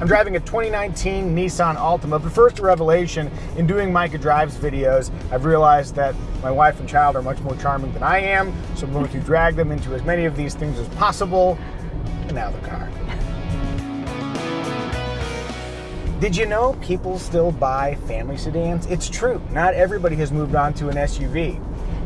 I'm driving a 2019 Nissan Altima, but first a revelation. In doing Micah Drives videos, I've realized that my wife and child are much more charming than I am, so I'm going to drag them into as many of these things as possible. And now the car. Did you know people still buy family sedans? It's true. Not everybody has moved on to an SUV.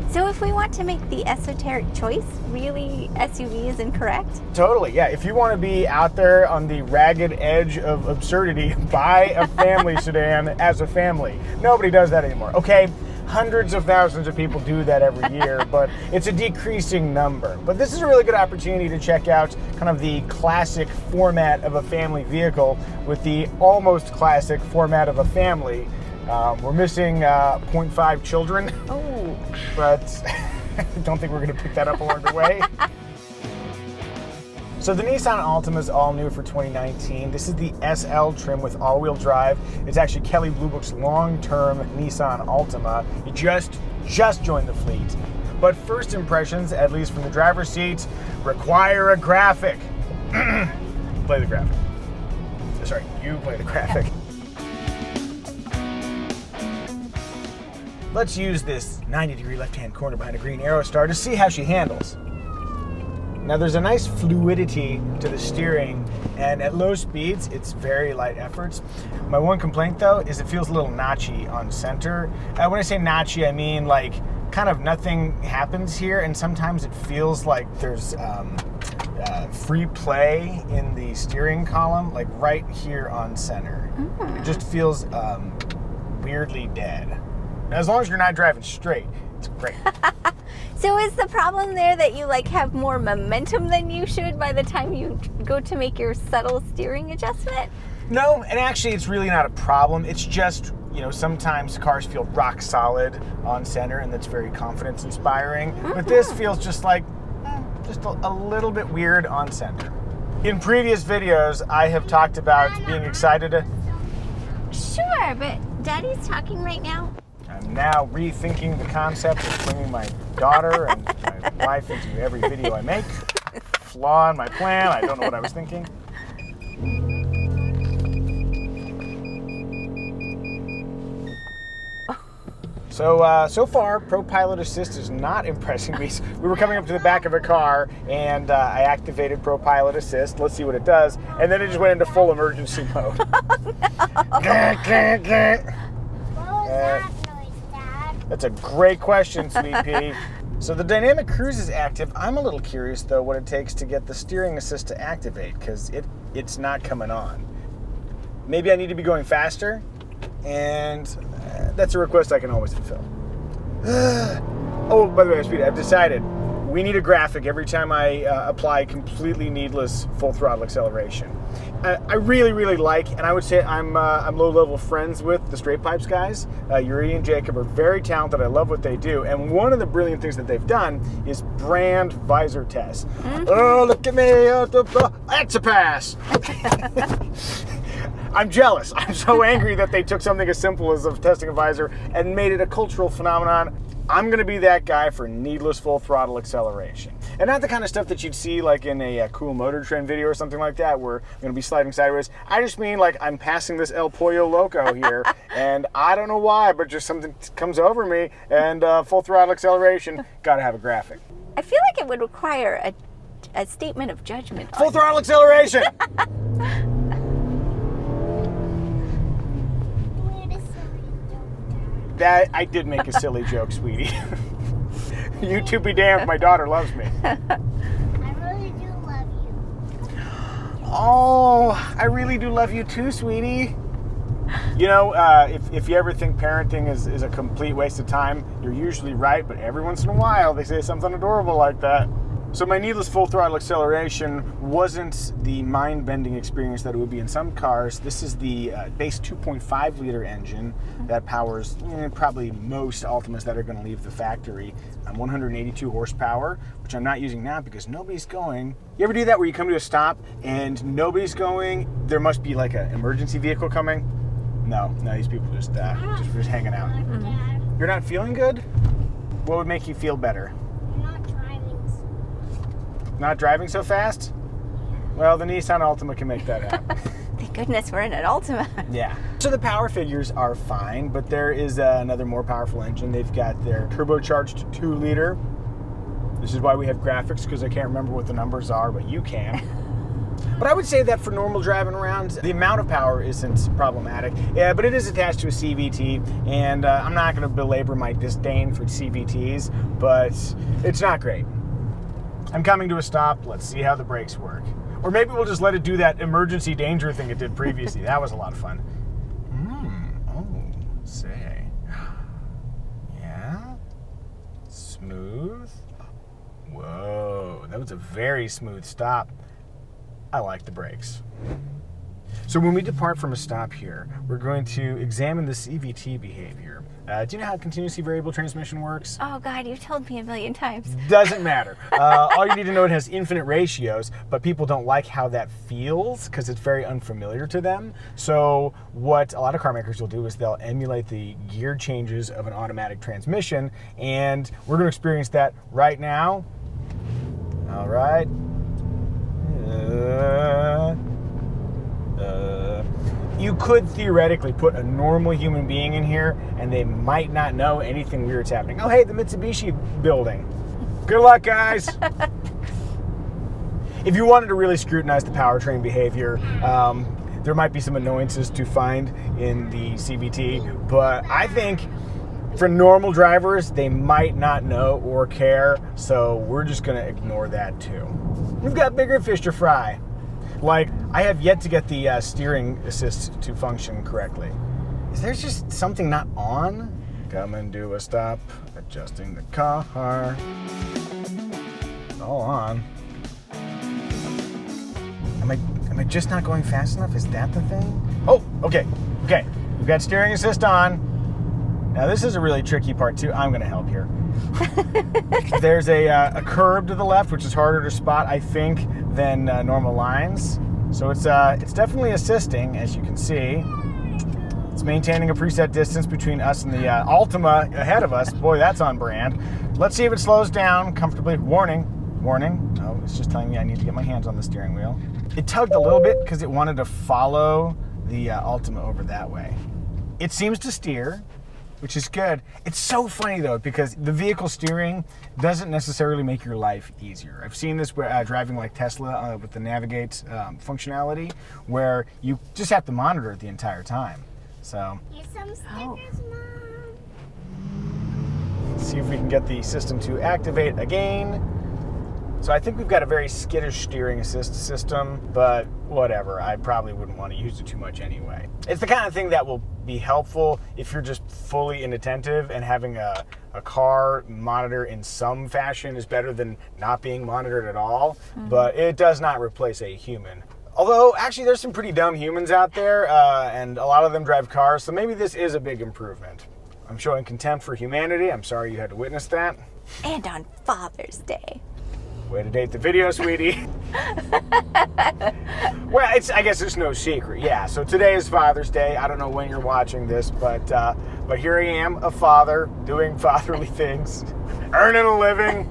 So if we want to make the esoteric choice, really SUV is incorrect? Totally, yeah. If you want to be out there on the ragged edge of absurdity, buy a family sedan as a family. Nobody does that anymore. Okay, hundreds of thousands of people do that every year, but it's a decreasing number. But this is a really good opportunity to check out kind of the classic format of a family vehicle with the almost classic format of a family. We're missing 0.5 children. Oh. But I don't think we're going to pick that up along the way. So the Nissan Altima is all new for 2019. This is the SL trim with all-wheel drive. It's actually Kelley Blue Book's long-term Nissan Altima. It just joined the fleet. But first impressions, at least from the driver's seat, require a graphic. Play the graphic. Sorry, you play the graphic. Let's use this 90-degree left-hand corner behind a green arrow star to see how she handles. Now there's a nice fluidity to the steering, and at low speeds, it's very light efforts. My one complaint though is it feels a little notchy on center. When I say notchy, I mean like kind of nothing happens here, and sometimes it feels like there's free play in the steering column, like right here on center. It just feels weirdly dead. As long as you're not driving straight, it's great. So is the problem there that you like have more momentum than you should by the time you go to make your subtle steering adjustment? No, and actually it's really not a problem. It's just, you know, sometimes cars feel rock solid on center, and that's very confidence inspiring. But this feels just like, just a little bit weird on center. In previous videos, I have talked about being excited to... Sure, but Daddy's talking right now. I'm now rethinking the concept of bringing my daughter and my wife into every video I make. Flaw in my plan. I don't know what I was thinking. So far, ProPilot Assist is not impressing me. We were coming up to the back of a car, and I activated ProPilot Assist. Let's see what it does. And then it just went into full emergency mode. That's a great question, Sweet Pea. So the dynamic cruise is active. I'm a little curious, though, what it takes to get the steering assist to activate, because it's not coming on. Maybe I need to be going faster, and that's a request I can always fulfill. Oh, by the way, Sweet, I've decided we need a graphic every time I apply completely needless full throttle acceleration. I really, really like, and I would say I'm low-level friends with the Straight Pipes guys. Yuri and Jacob are very talented. I love what they do. And one of the brilliant things that they've done is brand visor tests. Oh, look at me. That's a pass. I'm jealous. I'm so angry that they took something as simple as of testing a visor and made it a cultural phenomenon. I'm going to be that guy for needless full throttle acceleration. And not the kind of stuff that you'd see like in a cool Motor Trend video or something like that where I'm going to be sliding sideways. I just mean like I'm passing this El Pollo Loco here and I don't know why, but just something comes over me and full throttle acceleration, got to have a graphic. I feel like it would require a statement of judgment. Full throttle acceleration! That I did make a silly joke, sweetie. You two be damned, my daughter loves me. I really do love you. Oh, I really do love you too, sweetie. You know, if you ever think parenting is a complete waste of time, you're usually right, but every once in a while they say something adorable like that. So my needless full throttle acceleration wasn't the mind-bending experience that it would be in some cars. This is the base 2.5 liter engine that powers probably most Altimas that are going to leave the factory. 182 horsepower, which I'm not using now because nobody's going. You ever do that where you come to a stop and nobody's going? There must be like an emergency vehicle coming. No, these people just hanging out. Dad. You're not feeling good? What would make you feel better? Not driving so fast? Well, the Nissan Altima can make that happen. Thank goodness we're in an Altima. Yeah. So the power figures are fine, but there is another more powerful engine. They've got their turbocharged 2-liter. This is why we have graphics, because I can't remember what the numbers are, but you can. But I would say that for normal driving around, the amount of power isn't problematic. Yeah, but it is attached to a CVT, and I'm not going to belabor my disdain for CVTs, but it's not great. I'm coming to a stop. Let's see how the brakes work. Or maybe we'll just let it do that emergency danger thing it did previously. That was a lot of fun. Oh, say. Yeah? Smooth. Whoa, that was a very smooth stop. I like the brakes. So when we depart from a stop here, we're going to examine the CVT behavior. Do you know how continuously variable transmission works? Oh God, you've told me a million times. Doesn't matter. All you need to know, it has infinite ratios, but people don't like how that feels because it's very unfamiliar to them. So what a lot of car makers will do is they'll emulate the gear changes of an automatic transmission, and we're going to experience that right now. All right. You could theoretically put a normal human being in here and they might not know anything weird's happening. Oh, hey, the Mitsubishi building. Good luck, guys. If you wanted to really scrutinize the powertrain behavior, there might be some annoyances to find in the CVT, but I think for normal drivers, they might not know or care, so we're just going to ignore that too. We've got bigger fish to fry. Like, I have yet to get the steering assist to function correctly. Is there just something not on? Come and do a stop, adjusting the car. It's all on. Am I just not going fast enough? Is that the thing? Oh, okay. We've got steering assist on. Now this is a really tricky part too. I'm going to help here. There's a curb to the left, which is harder to spot, I think, than normal lines. So it's definitely assisting, as you can see. It's maintaining a preset distance between us and the Altima ahead of us. Boy, that's on brand. Let's see if it slows down comfortably. Warning. Oh, it's just telling me I need to get my hands on the steering wheel. It tugged a little bit because it wanted to follow the Altima over that way. It seems to steer, which is good. It's so funny though, because the vehicle steering doesn't necessarily make your life easier. I've seen this driving like Tesla with the Navigate functionality, where you just have to monitor it the entire time. So, Here's some stickers, Mom. let's see if we can get the system to activate again. So I think we've got a very skittish steering assist system, but whatever. I probably wouldn't want to use it too much anyway. It's the kind of thing that will be helpful if you're just fully inattentive, and having a car monitor in some fashion is better than not being monitored at all. Mm-hmm. But it does not replace a human. Although, actually, there's some pretty dumb humans out there, and a lot of them drive cars, so maybe this is a big improvement. I'm showing contempt for humanity. I'm sorry you had to witness that. And on Father's Day. Way to date the video, sweetie. Well, I guess it's no secret. Yeah, so today is Father's Day. I don't know when you're watching this, but here I am, a father, doing fatherly things, earning a living,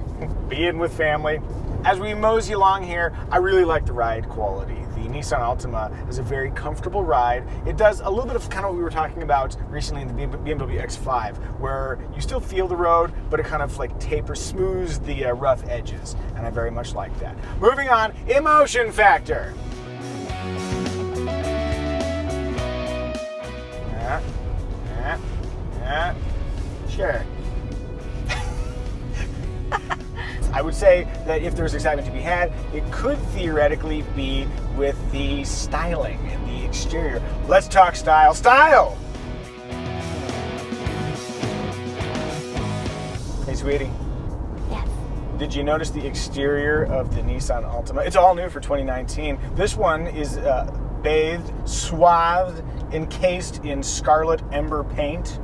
being with family. As we mosey along here, I really like the ride quality. The Nissan Altima is a very comfortable ride. It does a little bit of kind of what we were talking about recently in the BMW X5, where you still feel the road, but it kind of like smooths the rough edges, and I very much like that. Moving on, emotion factor. Sure. I would say that if there's excitement to be had, it could theoretically be with the styling and the exterior. Let's talk style. Style! Hey, sweetie. Yes. Did you notice the exterior of the Nissan Altima? It's all new for 2019. This one is bathed, swathed, encased in scarlet ember paint.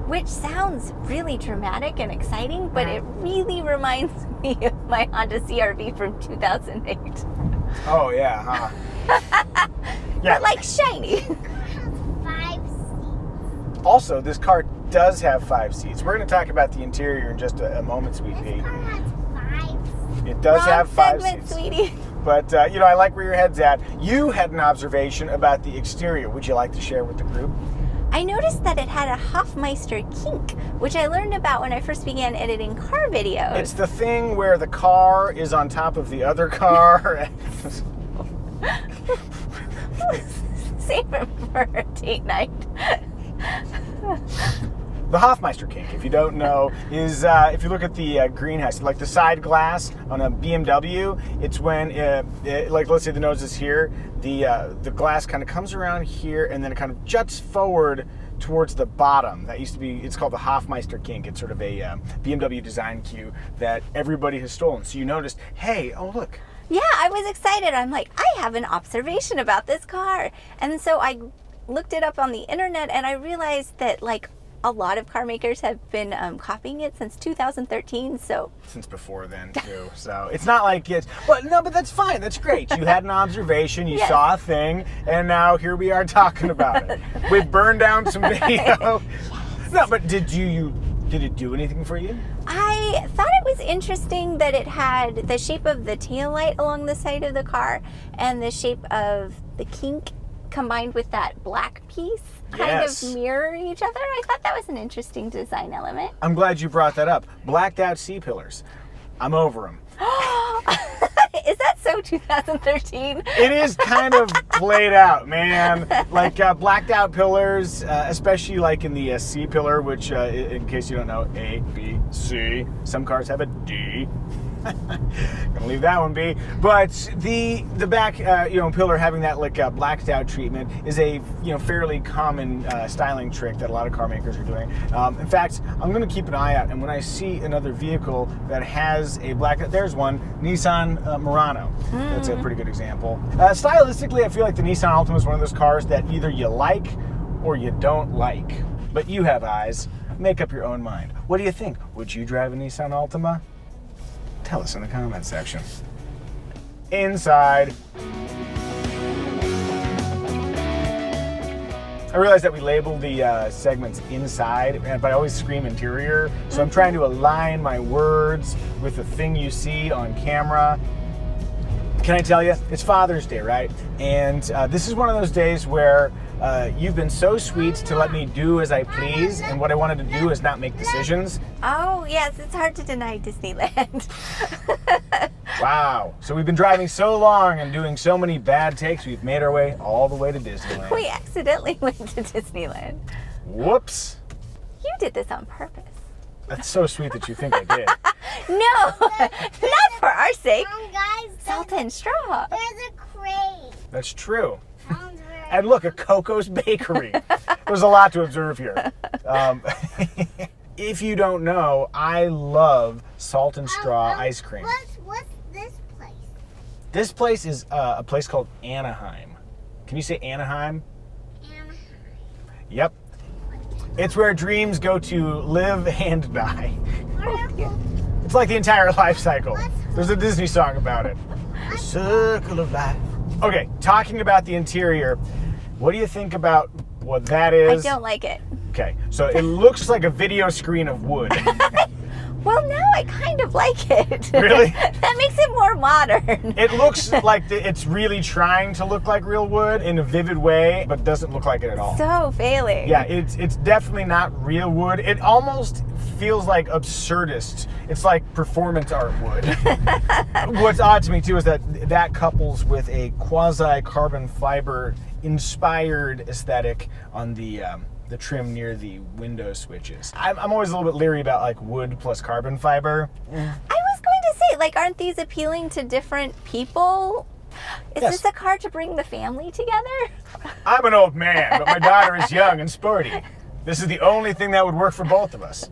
Which sounds really dramatic and exciting, but it really reminds me of my Honda CR-V from 2008. Oh, yeah, huh? Yeah. But like shiny. It has 5 seats. Also, this car does have 5 seats. We're going to talk about the interior in just a moment, sweet pea. This car has 5 seats. It does Wrong have 5 segment, seats. sweetie. But, I like where your head's at. You had an observation about the exterior. Would you like to share with the group? I noticed that it had a Hofmeister kink, which I learned about when I first began editing car videos. It's the thing where the car is on top of the other car. Save it for a date night. The Hofmeister kink, if you don't know, is if you look at the greenhouse, like the side glass on a BMW, it's when, like let's say the nose is here, the glass kind of comes around here and then it kind of juts forward towards the bottom. That used to be, it's called the Hofmeister kink. It's sort of a BMW design cue that everybody has stolen. So you noticed, hey, oh look. Yeah, I was excited. I'm like, I have an observation about this car. And so I looked it up on the internet and I realized that like a lot of car makers have been copying it since 2013. So since before then too. So it's not like it's, but that's fine. That's great. You had an observation, you saw a thing, and now here we are talking about it. We've burned down some video. No, but did it do anything for you? I thought it was interesting that it had the shape of the taillight along the side of the car and the shape of the kink combined with that black piece kind of mirror each other. I thought that was an interesting design element. I'm glad you brought that up. Blacked out C-pillars. I'm over them. Is that so 2013? It is kind of played out, man. Like blacked out pillars, especially like in the C pillar, which in case you don't know, A, B, C. Some cars have a D. Gonna leave that one be. But the back pillar having that like blacked out treatment is a fairly common styling trick that a lot of car makers are doing. In fact, I'm gonna keep an eye out, and when I see another vehicle that has a blacked out, there's one, Nissan Murano. That's a pretty good example. Stylistically, I feel like the Nissan Altima is one of those cars that either you like or you don't like. But you have eyes. Make up your own mind. What do you think? Would you drive a Nissan Altima? Tell us in the comments section. Inside. I realize that we label the segments inside, but I always scream interior. So I'm trying to align my words with the thing you see on camera. Can I tell you, it's Father's Day, right? And this is one of those days where you've been so sweet to let me do as I please, and what I wanted to do is not make decisions. Oh, yes, it's hard to deny Disneyland. Wow. So we've been driving so long and doing so many bad takes, we've made our way all the way to Disneyland. We accidentally went to Disneyland. Whoops. You did this on purpose. That's so sweet that you think I did. No, not for our sake. Guys, Salt and straw. there's a crate. That's true. Sounds very And look, a Coco's Bakery. There's a lot to observe here. If you don't know, I love salt and straw ice cream. What's this place? This place is a place called Anaheim. Can you say Anaheim? Anaheim. Yep. It's where dreams go to live and die. It's like the entire life cycle. There's a Disney song about it. The circle of life. Okay, talking about the interior, what do you think about what that is? I don't like it. Okay, so it looks like a video screen of wood. Well, now I kind of like it. Really? That makes it more modern. It looks like it's really trying to look like real wood in a vivid way, but doesn't look like it at all. So failing. Yeah, it's definitely not real wood. It almost feels like absurdist. It's like performance art wood. What's odd to me too is that couples with a quasi-carbon fiber inspired aesthetic on the trim near the window switches. I'm always a little bit leery about like wood plus carbon fiber. I was going to say, like, aren't these appealing to different people? Is Yes. this a car to bring the family together? I'm an old man, but my daughter is young and sporty. This is the only thing that would work for both of us.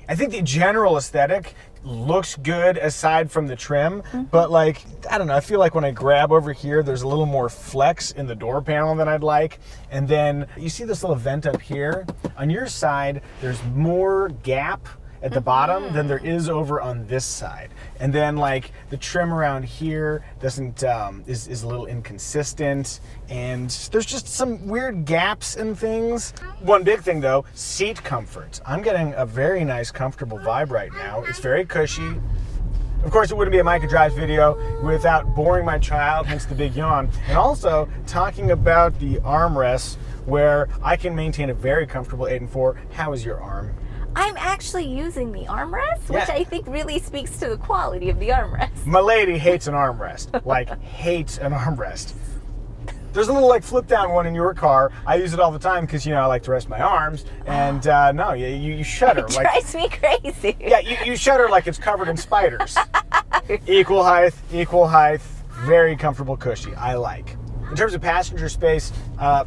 I think the general aesthetic looks good aside from the trim, but like, I don't know, I feel like when I grab over here, there's a little more flex in the door panel than I'd like. And then you see this little vent up here? On your side, there's more gap at the bottom than there is over on this side. And then like the trim around here doesn't is a little inconsistent, and there's just some weird gaps and things. One big thing though, seat comfort. I'm getting a very nice comfortable vibe right now. It's very cushy. Of course, it wouldn't be a Micah Drives video without boring my child, hence the big yawn, and also talking about the armrests where I can maintain a very comfortable 8 and 4. How is your arm? I'm actually using the armrest, which Yeah. I think really speaks to the quality of the armrest. My lady hates an armrest, like hates an armrest. There's a little like flip down one in your car. I use it all the time because, you know, I like to rest my arms. And no, you shudder. It Like, drives me crazy. yeah, you shudder like it's covered in spiders. Equal height, very comfortable, cushy. I like. In terms of passenger space,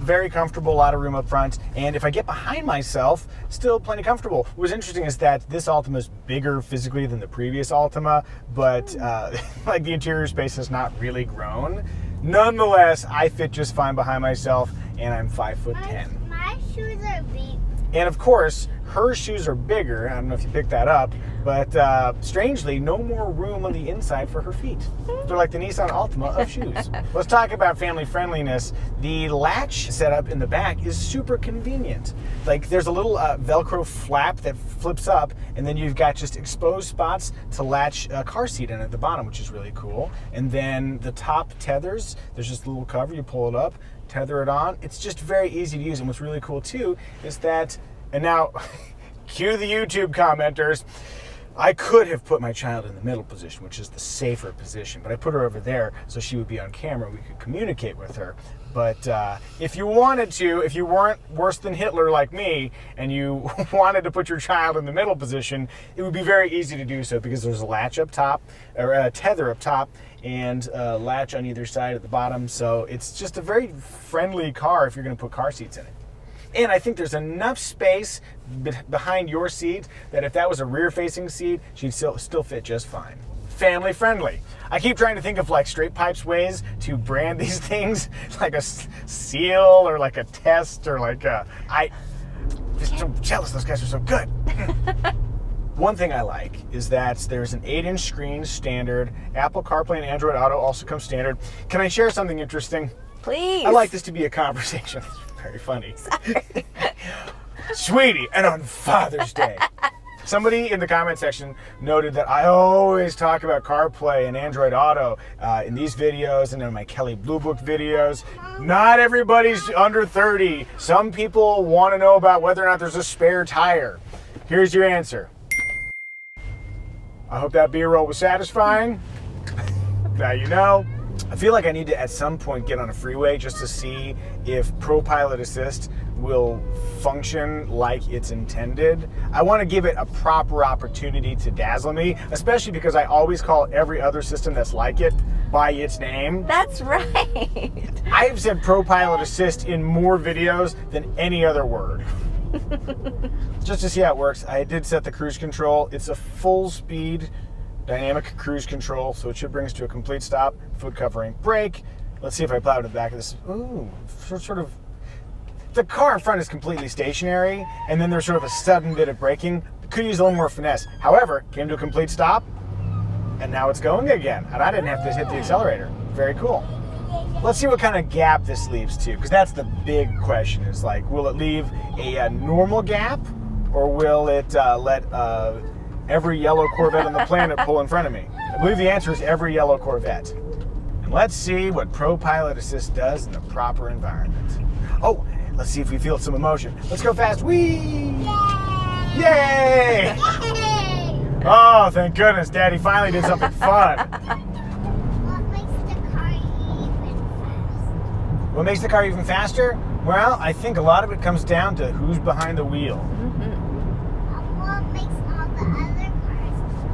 very comfortable, a lot of room up front. And if I get behind myself, still plenty comfortable. What was interesting is that this Altima is bigger physically than the previous Altima, but like the interior space has not really grown. Nonetheless, I fit just fine behind myself, and I'm 5'10". My shoes are big. And of course, her shoes are bigger. I don't know if you picked that up, but strangely, no more room on the inside for her feet. They're like the Nissan Altima of shoes. Let's talk about family friendliness. The latch setup in the back is super convenient. Like there's a little Velcro flap that flips up, and then you've got just exposed spots to latch a car seat in at the bottom, which is really cool. And then the top tethers, there's just a little cover, you pull it up, tether it on. It's just very easy to use. And what's really cool too is that, and now cue the YouTube commenters, I could have put my child in the middle position, which is the safer position, but I put her over there so she would be on camera. We could communicate with her. But if you wanted to, if you weren't worse than Hitler like me, and you wanted to put your child in the middle position, it would be very easy to do so because there's a latch up top, or a tether up top, and a latch on either side at the bottom. So it's just a very friendly car if you're going to put car seats in it. And I think there's enough space behind your seat that if that was a rear-facing seat, she'd still fit just fine. Family friendly. I keep trying to think of like Straight Pipes ways to brand these things, like a seal or like a test or like a... I just so jealous those guys are so good. One thing I like is that there's an 8-inch screen standard. Apple CarPlay and Android Auto also come standard. Can I share something interesting? Please. I like this to be a conversation. It's very funny. Sweetie, and on Father's Day. Somebody in the comment section noted that I always talk about CarPlay and Android Auto in these videos and in my Kelley Blue Book videos. Not everybody's under 30. Some people want to know about whether or not there's a spare tire. Here's your answer. I hope that B-roll was satisfying. Now you know. I feel like I need to at some point get on a freeway just to see if ProPilot Assist will function like it's intended. I want to give it a proper opportunity to dazzle me, especially because I always call every other system that's like it by its name. That's right. I have said ProPilot Assist in more videos than any other word. Just to see how it works, I did set the cruise control. It's a full speed dynamic cruise control, so it should bring us to a complete stop. Foot covering brake. Let's see if I plow to the back of this. Ooh, sort of. The car in front is completely stationary, and then there's sort of a sudden bit of braking. Could use a little more finesse. However, came to a complete stop, and now it's going again. And I didn't have to hit the accelerator. Very cool. Let's see what kind of gap this leaves too, because that's the big question. Is like, will it leave a normal gap, or will it let every yellow Corvette on the planet pull in front of me? I believe the answer is every yellow Corvette. And let's see what ProPilot Assist does in the proper environment. Oh, let's see if we feel some emotion. Let's go fast. Whee! Yay! Yay! Oh, thank goodness. Daddy finally did something fun. What makes the car even faster? What makes the car even faster? Well, I think a lot of it comes down to who's behind the wheel. What makes all the other cars so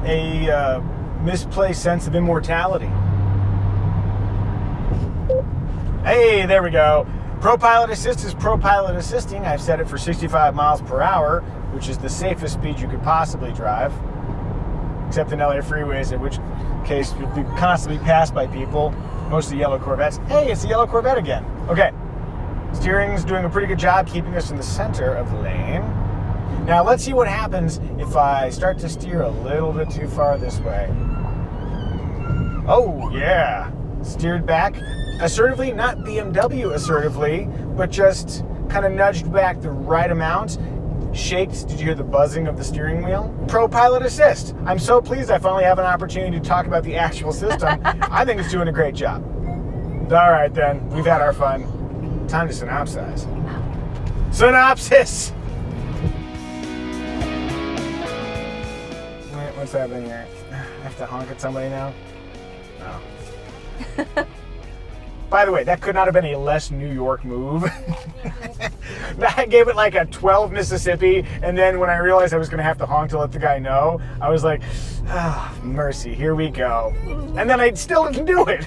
fast? A misplaced sense of immortality. Hey, there we go. ProPilot Assist is ProPilot assisting. I've set it for 65 miles per hour, which is the safest speed you could possibly drive, except in LA freeways, in which case you'll be constantly passed by people, mostly yellow Corvettes. Hey, it's the yellow Corvette again. Okay, steering's doing a pretty good job keeping us in the center of the lane. Now let's see what happens if I start to steer a little bit too far this way. Oh yeah, steered back assertively, not BMW assertively, but just kind of nudged back the right amount. Shaked, did you hear the buzzing of the steering wheel? Pro Pilot Assist. I'm so pleased I finally have an opportunity to talk about the actual system. I think it's doing a great job. All right then, we've had our fun. Time to synopsize. Synopsis! Wait, what's happening here? I have to honk at somebody now? No. By the way, that could not have been a less New York move. I gave it like a 12 Mississippi, and then when I realized I was going to have to honk to let the guy know, I was like, oh, mercy, here we go. And then I still didn't do it.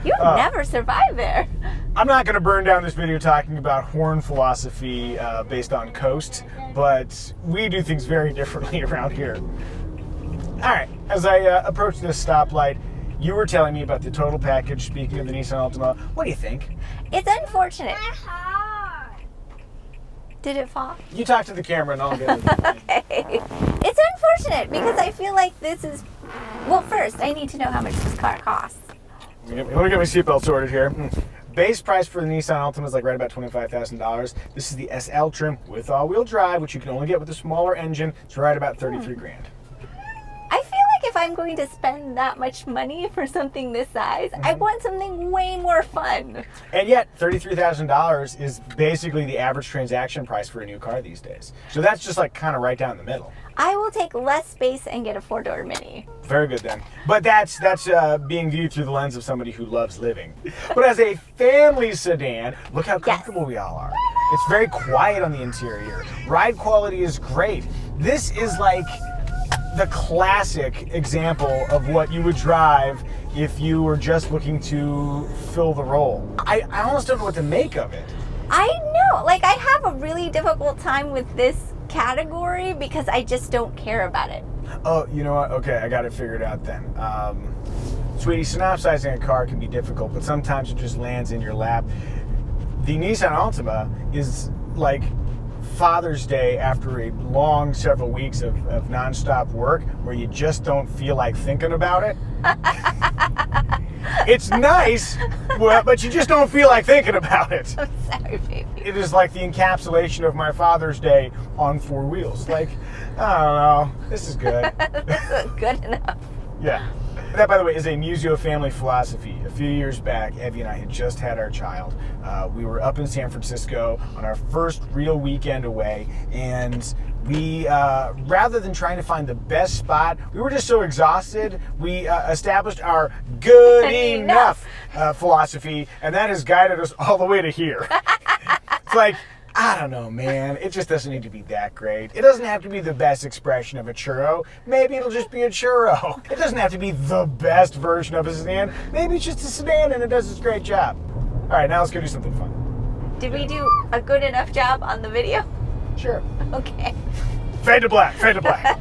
You never survive there. I'm not going to burn down this video talking about horn philosophy based on coast, but we do things very differently around here. All right, as I approach this stoplight, you were telling me about the total package, speaking of the Nissan Altima. What do you think? It's unfortunate. My heart. Did it fall? You talk to the camera and I'll get it. Okay. It's unfortunate because I feel like this is... Well, first, I need to know how much this car costs. Let me get my seatbelt sorted here. Base price for the Nissan Altima is like right about $25,000. This is the SL trim with all-wheel drive, which you can only get with a smaller engine. It's right about 33 grand. I feel like if I'm going to spend that much money for something this size, I want something way more fun. And yet, $33,000 is basically the average transaction price for a new car these days. So that's just like kind of right down the middle. I will take less space and get a 4-door Mini. Very good then. But that's being viewed through the lens of somebody who loves living. But as a family sedan, look how comfortable we all are. It's very quiet on the interior. Ride quality is great. This is like the classic example of what you would drive if you were just looking to fill the role. I almost don't know what to make of it. I know. Like, I have a really difficult time with this category because I just don't care about it. Oh, you know what? Okay, I got it figured out then. Sweetie, synopsizing a car can be difficult, but sometimes it just lands in your lap. The Nissan Altima is like Father's Day after a long several weeks of nonstop work where you just don't feel like thinking about it. It's nice, but you just don't feel like thinking about it. I'm sorry, baby. It is like the encapsulation of my Father's Day on 4 wheels. Like, I don't know, this is good. This is good enough. Yeah. That, by the way, is a Muzio family philosophy. A few years back, Evie and I had just had our child. We were up in San Francisco on our first real weekend away, and we, rather than trying to find the best spot, we were just so exhausted, we established our good enough philosophy, and that has guided us all the way to here. It's like, I don't know, man. It just doesn't need to be that great. It doesn't have to be the best expression of a churro. Maybe it'll just be a churro. It doesn't have to be the best version of a sedan. Maybe it's just a sedan and it does its great job. All right, now let's go do something fun. Did we do a good enough job on the video? Sure. Okay. Fade to black, fade to black.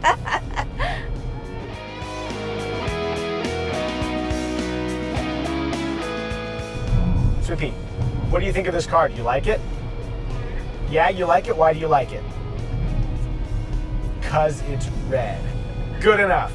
So Pete, what do you think of this car? Do you like it? Yeah, you like it? Why do you like it? 'Cause it's red. Good enough.